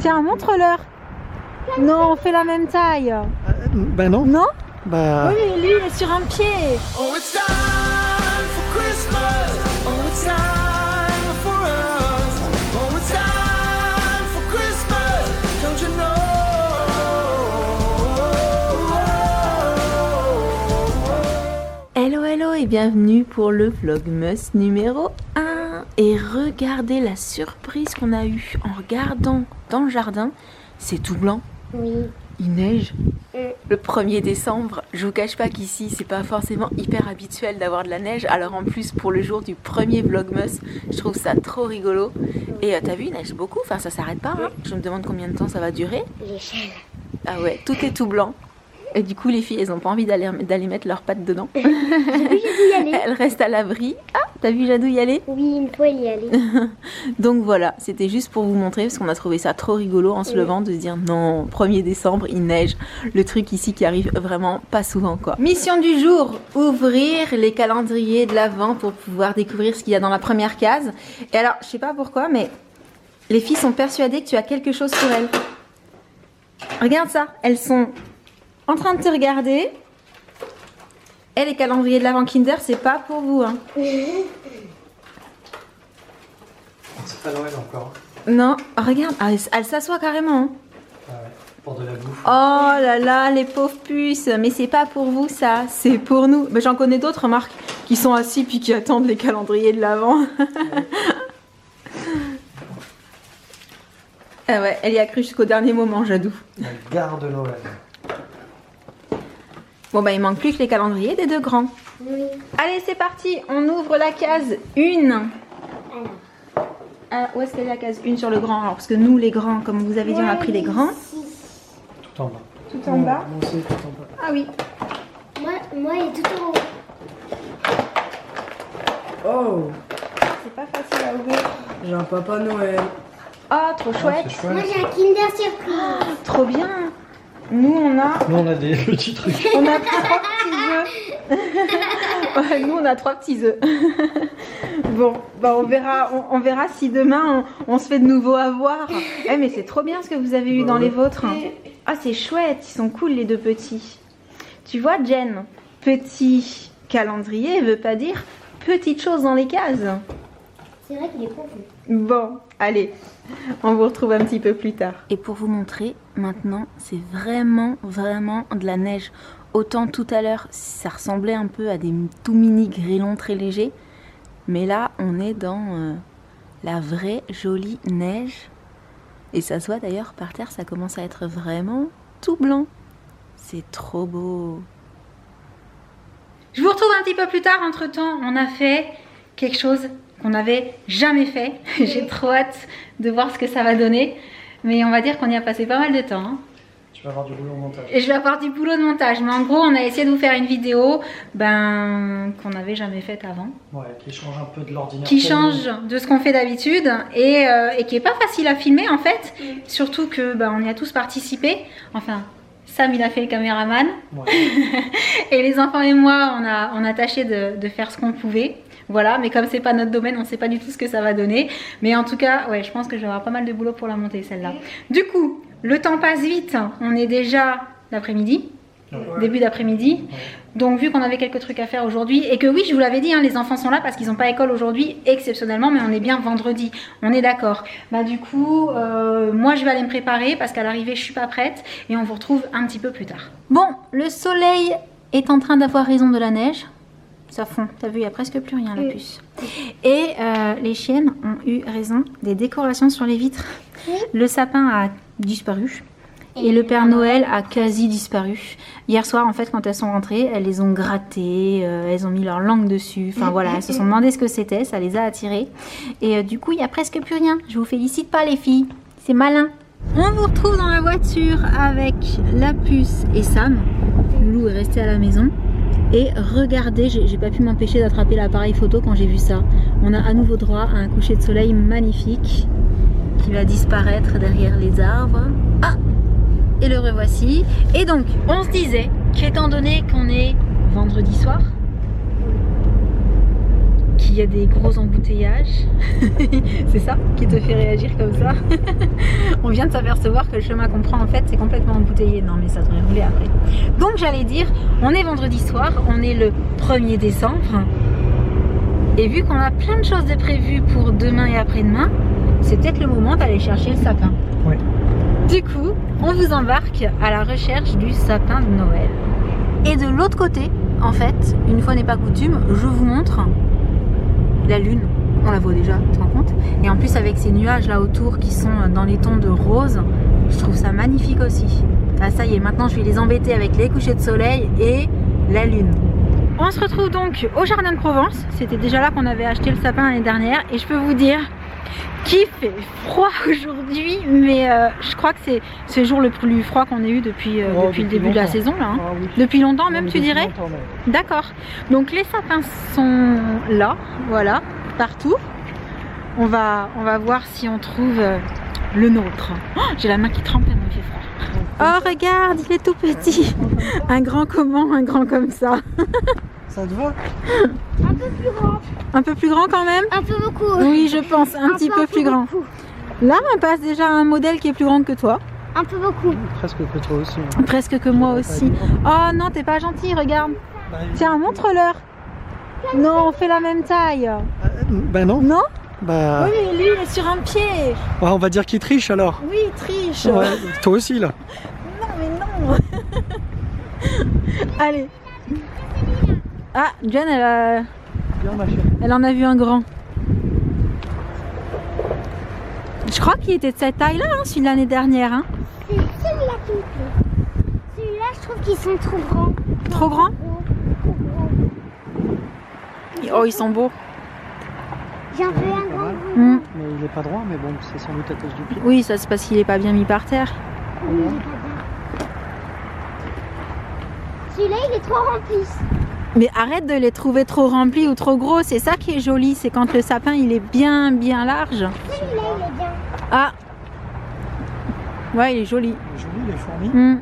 Tiens, montre-leur. Non, on fait la même taille. Ben non. Non? Bah... Oui, mais lui, il est sur un pied. Oh, it's time for Christmas. Oh, it's time for us. Oh, it's time for Christmas. Don't you know? Hello, hello et bienvenue pour le Vlogmas numéro 1. Et regardez la surprise qu'on a eue en regardant dans le jardin. C'est tout blanc. Oui. Il neige. Le 1er décembre, je vous cache pas qu'ici c'est pas forcément hyper habituel d'avoir de la neige. Alors en plus pour le jour du premier Vlogmas, je trouve ça trop rigolo. Et t'as vu, il neige beaucoup, enfin ça s'arrête pas. Hein. Je me demande combien de temps ça va durer. L'échelle. Ah ouais, tout est tout blanc. Et du coup les filles elles ont pas envie d'aller mettre leurs pattes dedans. Oui, j'ai dû y aller. Elles restent à l'abri. Ah, t'as vu Jadou y aller? Oui, il faut y aller. Donc voilà, c'était juste pour vous montrer parce qu'on a trouvé ça trop rigolo en se levant de se dire non, 1er décembre il neige, le truc ici qui arrive vraiment pas souvent quoi. Mission du jour, ouvrir les calendriers de l'Avent pour pouvoir découvrir ce qu'il y a dans la première case. Et alors, je sais pas pourquoi mais les filles sont persuadées que tu as quelque chose pour elles. Regarde ça, elles sont en train de te regarder. Et les calendriers de l'Avent Kinder, c'est pas pour vous hein. C'est pas Noël encore. Non, regarde, ah, elle s'assoit carrément. Hein. Ah ouais, pour de la bouffe. Oh là là, les pauvres puces. Mais c'est pas pour vous ça, c'est pour nous. Mais j'en connais d'autres, remarque, qui sont assis puis qui attendent les calendriers de l'Avent. Ah ouais, elle y a cru jusqu'au dernier moment, Jadou. La gare de Noël. Bon bah il manque plus que les calendriers des deux grands. Oui. Allez c'est parti, on ouvre la case 1. Alors. Ah, où est-ce qu'elle est la case 1 sur le grand? Alors parce que nous les grands, comme vous avez dit, on a pris les grands. Tout en bas. Tout en bas. Moi aussi, tout en bas. Ah oui. Moi, il est tout en haut. Oh, C'est pas facile à ouvrir. j'ai un papa Noël. Oh trop chouette. C'est chouette. Moi, j'ai un Kinder Surprise. Trop bien. Nous on a Nous on a des petits trucs. On a 3 petits œufs. Ouais, nous on a 3 petits œufs. Bon, bah on verra si demain on se fait de nouveau avoir. Eh mais c'est trop bien ce que vous avez eu dans les vôtres. Ah c'est chouette, ils sont cool les deux petits. Tu vois Jen, petit calendrier veut pas dire petite chose dans les cases. C'est vrai qu'il est confus. Bon, allez, on vous retrouve un petit peu plus tard. Et pour vous montrer, maintenant, c'est vraiment de la neige. Autant tout à l'heure, ça ressemblait un peu à des tout mini grêlons très légers. Mais là, on est dans la vraie jolie neige. Et ça se voit d'ailleurs par terre, ça commence à être vraiment tout blanc. C'est trop beau. Je vous retrouve un petit peu plus tard. Entre-temps, on a fait quelque chose qu'on n'avait jamais fait. J'ai trop hâte de voir ce que ça va donner. Mais on va dire qu'on y a passé pas mal de temps. Hein. Tu vas avoir du boulot au montage. Et je vais avoir du boulot de montage. Mais en gros, on a essayé de vous faire une vidéo qu'on n'avait jamais faite avant. Ouais, qui change un peu de l'ordinaire. Qui change de ce qu'on fait d'habitude et qui est pas facile à filmer en fait. Surtout que on y a tous participé. Enfin, Sam il a fait le caméraman. Ouais. Et les enfants et moi, on a tâché de faire ce qu'on pouvait. Voilà, mais comme c'est pas notre domaine, on sait pas du tout ce que ça va donner. Mais en tout cas, ouais, je pense que je vais avoir pas mal de boulot pour la monter celle-là. Du coup, le temps passe vite. On est déjà l'après-midi, début d'après-midi. Ouais. Donc vu qu'on avait quelques trucs à faire aujourd'hui et que oui, je vous l'avais dit, hein, les enfants sont là parce qu'ils n'ont pas école aujourd'hui exceptionnellement, mais on est bien vendredi. On est d'accord. Bah du coup, moi je vais aller me préparer parce qu'à l'arrivée je suis pas prête et on vous retrouve un petit peu plus tard. Bon, le soleil est en train d'avoir raison de la neige. Ça fond, t'as vu, il n'y a presque plus rien la puce. Et les chiennes ont eu raison des décorations sur les vitres. Le sapin a disparu et le Père Noël a quasi disparu. Hier soir, en fait, quand elles sont rentrées, elles les ont grattées, elles ont mis leur langue dessus. Enfin voilà, elles se sont demandé ce que c'était, ça les a attirées. Et du coup, il n'y a presque plus rien. Je vous félicite pas les filles, c'est malin. On vous retrouve dans la voiture avec la puce et Sam. Loulou est resté à la maison. Et regardez, j'ai pas pu m'empêcher d'attraper l'appareil photo quand j'ai vu ça. On a à nouveau droit à un coucher de soleil magnifique qui va disparaître derrière les arbres. Ah! Et le revoici. Et donc, on se disait qu'étant donné qu'on est vendredi soir, qui qu'il y a des gros embouteillages. C'est ça qui te fait réagir comme ça. On vient de s'apercevoir que le chemin qu'on prend en fait c'est complètement embouteillé. Non mais ça devrait rouler après. Donc j'allais dire, on est vendredi soir, on est le 1er décembre. Et vu qu'on a plein de choses de prévues pour demain et après-demain, c'est peut-être le moment d'aller chercher le sapin. Ouais. Du coup, on vous embarque à la recherche du sapin de Noël. Et de l'autre côté, en fait, une fois n'est pas coutume, je vous montre la lune. On la voit déjà, tu te rends compte? Et en plus avec ces nuages là autour qui sont dans les tons de rose, je trouve ça magnifique aussi. Ah ça y est, maintenant je vais les embêter avec les couchers de soleil et la lune. On se retrouve donc au Jardin de Provence. C'était déjà là qu'on avait acheté le sapin l'année dernière. Et je peux vous dire qu'il fait froid aujourd'hui. Mais je crois que c'est le jour le plus froid qu'on ait eu depuis le début de la saison. Là, hein. Ah, oui. Depuis longtemps Non, même, mais tu depuis dirais? longtemps, même. D'accord. Donc les sapins sont là. Voilà, partout. On va voir si on trouve le nôtre. Oh, j'ai la main qui trempe tellement il fait froid. Oh regarde, il est tout petit. Un grand comment, un grand comme ça. Ça te va? Un peu plus grand. Un peu plus grand quand même? Un peu beaucoup. Oui, je pense, un petit peu plus grand. Beaucoup. Là, on passe déjà à un modèle qui est plus grand que toi. Un peu beaucoup. Presque que toi aussi. Hein. Presque que moi aussi. Oh non, t'es pas gentil, regarde. Tiens, montre-leur. Non, on fait la même taille. Ben non. Non? Bah, Oui, lui, il est sur un pied. ouais, on va dire qu'il triche alors. Oui, il triche. Ouais, toi aussi là. Non, mais non. Allez. Ah, Jen, Bien ma chérie. elle en a vu un grand. Je crois qu'il était de cette taille-là, hein, celui de l'année dernière. Hein. C'est celui-là qui me plaît. Celui-là, je trouve qu'ils sont trop grands. Trop grand? Oh, ils sont beaux. J'en veux un grand. Hmm. Mais il est pas droit, mais bon, c'est sans doute à cause du pied. Oui, ça c'est parce qu'il est pas bien mis par terre. Oui, j'ai pas peur. Celui-là, il est trop rempli. Mais arrête de les trouver trop remplis ou trop gros, c'est ça qui est joli, c'est quand le sapin il est bien large. Celui-là, il est bien. Ah, ouais, il est joli. Il est joli, il est fourni. Hmm.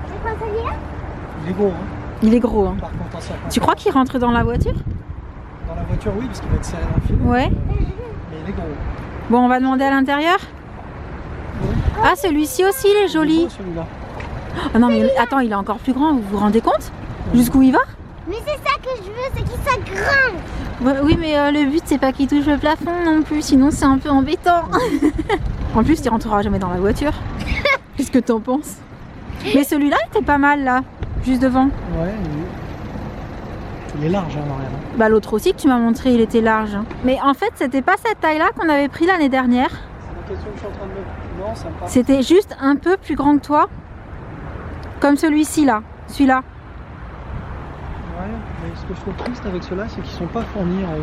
C'est quoi celui-là? Il est gros, hein. Il est gros. Hein. Par contre, en sapin. Tu crois qu'il rentre dans la voiture? Dans la voiture, oui, parce qu'il va être serré dans le filet. Ouais. Mais il est gros. Bon, on va demander à l'intérieur. Ah, celui-ci aussi, il est Il est joli. beau, celui-là. Ah non, mais attends, il est encore plus grand, vous vous rendez compte? Jusqu'où il va? Mais c'est ça que je veux, c'est qu'il soit grand. Ouais, oui, mais le but c'est pas qu'il touche le plafond non plus, sinon c'est un peu embêtant. En plus, il rentrera jamais dans la voiture. Qu'est-ce que t'en penses? Mais celui-là il était pas mal là, juste devant. Ouais, il est large, hein, en arrière. Bah l'autre aussi que tu m'as montré, il était large. Mais en fait, c'était pas cette taille-là qu'on avait pris l'année dernière. C'est la question que je suis en train de me... Non, ça me parle. C'était juste un peu plus grand que toi. Comme celui-ci là, celui-là. Ouais, mais ce que je trouve triste avec ceux-là, c'est qu'ils sont pas fournis en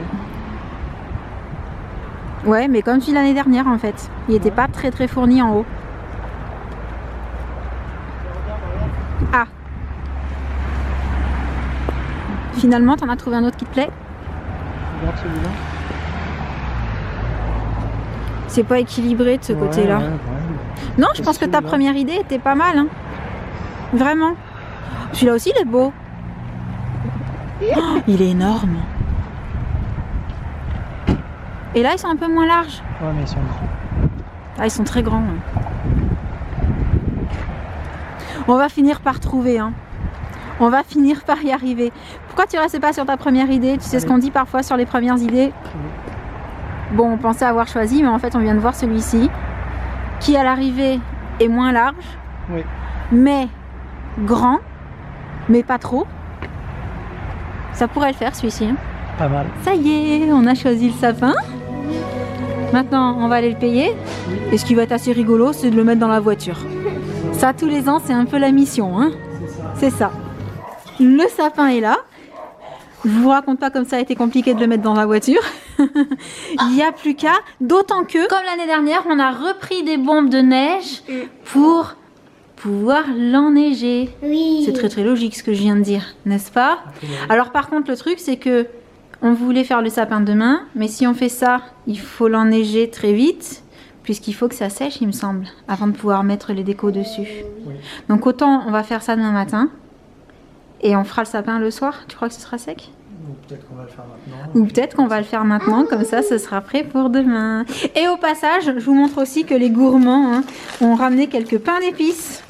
haut. Ouais, mais comme celui de l'année dernière en fait. Il était pas très fourni en haut. Ah. Finalement, t'en as trouvé un autre qui te plaît? Regarde celui-là. C'est pas équilibré de ce côté-là. Ouais. Non, je pense que ta première idée était pas mal. Hein. Vraiment. Celui-là aussi, il est beau. Oh, il est énorme. Et là, ils sont un peu moins larges. Ouais, mais ils sont grands. Ah, ils sont très grands. Hein. On va finir par trouver. Hein. On va finir par y arriver. Pourquoi tu restes pas sur ta première idée? Tu sais ce qu'on dit parfois sur les premières idées? Bon, on pensait avoir choisi, mais en fait, on vient de voir celui-ci. Qui, à l'arrivée, est moins large. Oui. Mais grand. Mais pas trop. Ça pourrait le faire, celui-ci. Hein. Pas mal. Ça y est, on a choisi le sapin. Maintenant, on va aller le payer. Et ce qui va être assez rigolo, c'est de le mettre dans la voiture. Ça, tous les ans, c'est un peu la mission. Hein. C'est ça. Le sapin est là. Je vous raconte pas comme ça a été compliqué de le mettre dans la voiture. Il n'y a plus qu'à. D'autant que, comme l'année dernière, on a repris des bombes de neige pour pouvoir l'enneiger. Oui. C'est très logique ce que je viens de dire, n'est-ce pas? Alors par contre, le truc, c'est que on voulait faire le sapin demain, mais si on fait ça, il faut l'enneiger très vite, puisqu'il faut que ça sèche, il me semble, avant de pouvoir mettre les décos dessus. Oui. Donc autant on va faire ça demain matin, et on fera le sapin le soir. Tu crois que ce sera sec? Ou peut-être qu'on va le faire maintenant. Ou peut-être qu'on va le faire maintenant, comme ça ce sera prêt pour demain. Et au passage, je vous montre aussi que les gourmands ont ramené quelques pains d'épices.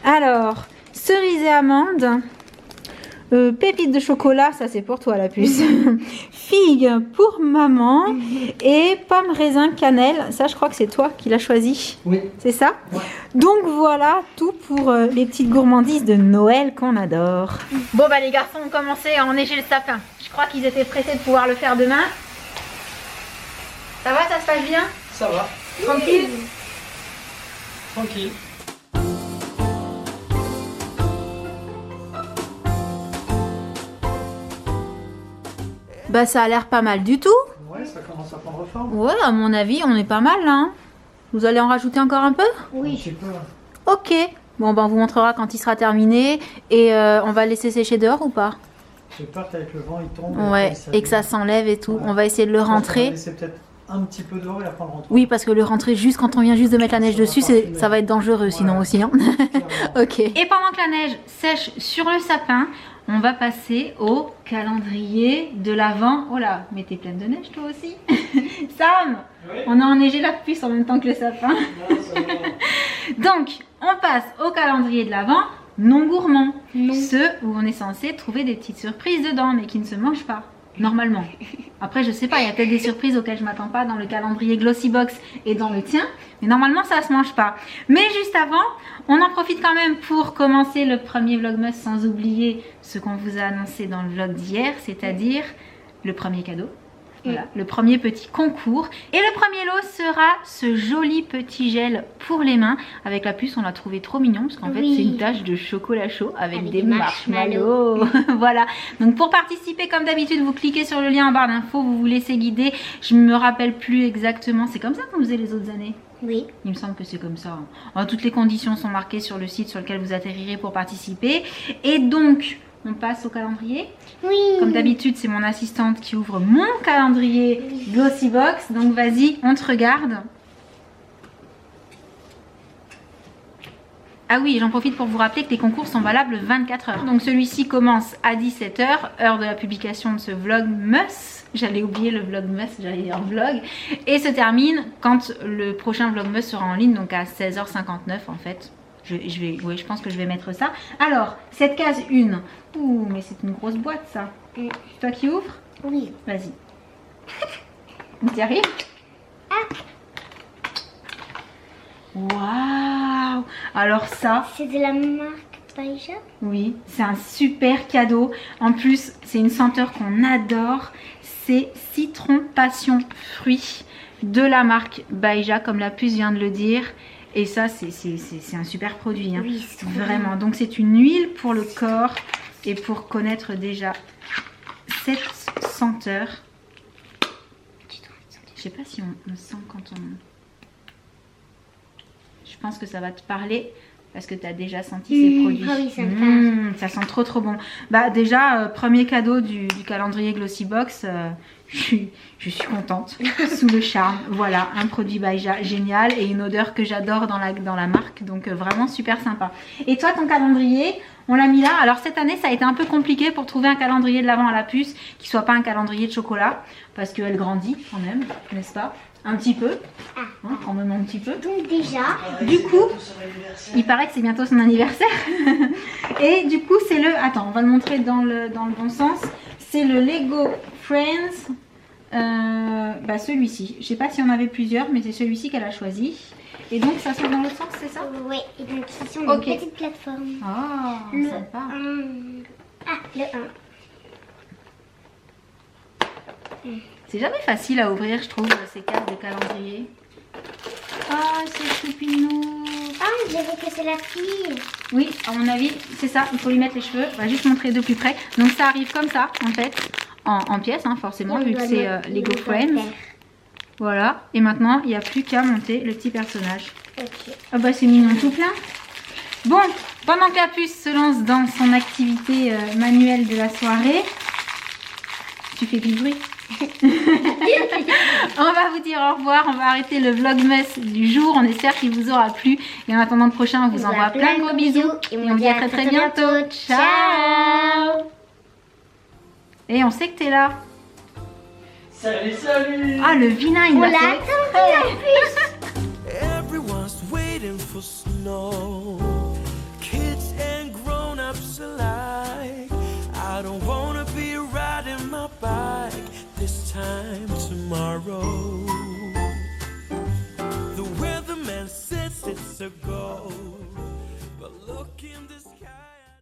Alors, cerises et amandes, pépites de chocolat, ça c'est pour toi la puce. Figues pour maman et pommes, raisin, cannelle. Ça je crois que c'est toi qui l'as choisi. Oui. C'est ça? Ouais. Donc voilà tout pour les petites gourmandises de Noël qu'on adore. Bon bah les garçons ont commencé à enneiger le sapin. Je crois qu'ils étaient pressés de pouvoir le faire demain. Ça va, ça se passe bien? Ça va. Tranquille? Tranquille. Bah ça a l'air pas mal du tout. Ouais, ça commence à prendre forme. Ouais, à mon avis, on est pas mal là. Hein. Vous allez en rajouter encore un peu? Oui. Je sais pas. Ok. Bon, ben on vous montrera quand il sera terminé. Et on va le laisser sécher dehors ou pas? J'ai peur qu'avec le vent il tombe. Ouais, et que ça s'enlève et tout. Ouais. On va essayer de le On va rentrer. laisser peut-être un petit peu dehors et après on le rentre. Oui, parce que le rentrer juste quand on vient juste de mettre la neige dessus, ça va être dangereux sinon aussi. Hein. Ok. Et pendant que la neige sèche sur le sapin, on va passer au calendrier de l'Avent. Oh là, mais t'es pleine de neige toi aussi. Sam, Oui. on a enneigé la puce en même temps que le sapin. Non, ça va. Donc, on passe au calendrier de l'Avent non gourmand. Non. Ceux où on est censé trouver des petites surprises dedans, mais qui ne se mangent pas, normalement. Après, je sais pas, il y a peut-être des surprises auxquelles je m'attends pas dans le calendrier Glossybox et dans le tien, mais normalement, ça se mange pas. Mais juste avant, on en profite quand même pour commencer le premier Vlogmas sans oublier ce qu'on vous a annoncé dans le vlog d'hier, c'est-à-dire le premier cadeau. Voilà, le premier petit concours. Et le premier lot sera ce joli petit gel pour les mains. Avec la puce, on l'a trouvé trop mignon parce qu'en fait, c'est une tache de chocolat chaud avec des marshmallows. Voilà. Donc pour participer, comme d'habitude, vous cliquez sur le lien en barre d'infos, vous vous laissez guider. Je me rappelle plus exactement. C'est comme ça qu'on faisait les autres années? Oui. Il me semble que c'est comme ça. Alors, toutes les conditions sont marquées sur le site sur lequel vous atterrirez pour participer. Et donc, on passe au calendrier. Oui. Comme d'habitude, c'est mon assistante qui ouvre mon calendrier Glossybox. Donc vas-y, on te regarde. Ah oui, j'en profite pour vous rappeler que les concours sont valables 24 heures. Donc celui-ci commence à 17 h, heure de la publication de ce Vlogmas. J'allais oublier le Vlogmas, j'allais dire vlog. Et se termine quand le prochain Vlogmas sera en ligne, donc à 16h59 en fait. Je pense que je vais mettre ça. Alors, cette case 1. Ouh, mais c'est une grosse boîte ça. C'est toi qui ouvres? Oui. Vas-y. Tu y arrives? Waouh! Alors ça, C'est de la marque Baïja. oui, c'est un super cadeau. En plus, c'est une senteur qu'on adore. C'est citron passion fruit de la marque Baïja, comme la puce vient de le dire. Et ça, c'est un super produit. Hein. Oui, c'est trop vraiment. Donc, c'est une huile pour le corps et pour connaître déjà cette senteur. Je sais pas si on sent quand on... Je pense que ça va te parler parce que tu as déjà senti ces produits. Ah oui, ça me parle. Ça sent trop trop bon. Bah déjà, premier cadeau du calendrier Glossybox. Je suis contente, sous le charme. Voilà, un produit Baïja génial et une odeur que j'adore dans la marque. Donc vraiment super sympa. Et toi, ton calendrier, on l'a mis là. Alors cette année, ça a été un peu compliqué pour trouver un calendrier de l'Avent à la puce qui soit pas un calendrier de chocolat. Parce qu'elle grandit quand même, n'est-ce pas? Un petit peu. Hein, quand même un petit peu. Donc déjà, Du coup, il paraît que c'est bientôt son anniversaire. Et du coup, c'est le... Attends, on va le montrer dans le bon sens. C'est le Lego Friends. Bah celui-ci. Je sais pas si on avait plusieurs, mais c'est celui-ci qu'elle a choisi. Et donc, ça sort dans l'autre sens, c'est ça? oui. Et donc ils sont Ok. une petite plateforme. Oh, Le sympa. 1. Ah, le 1. C'est jamais facile à ouvrir, je trouve, ces cartes de calendrier. Ah, c'est choupinou. Ah, on dirait que c'est la fille. Oui, à mon avis, c'est ça. Il faut lui mettre les cheveux. On va juste montrer de plus près. Donc, ça arrive comme ça, en fait, en pièces, hein, forcément, vu que c'est Lego Friends. Voilà. Et maintenant, il n'y a plus qu'à monter le petit personnage. Ok. Ah bah, c'est mignon tout plein. Bon, pendant que la puce se lance dans son activité manuelle de la soirée, tu fais du bruit. On va vous dire au revoir, on va arrêter le Vlogmas du jour, on espère qu'il vous aura plu et en attendant le prochain on vous envoie plein de gros bisous et on vous dit à très bientôt. Ciao. Et on sait que t'es là. Salut, salut. Ah, le vilain, il On m'a l'a fait attendu exprès. en plus. Everyone's waiting for snow. Kids and grown-ups alike. I don't wanna be riding my bike this time tomorrow. The weatherman says it's a go.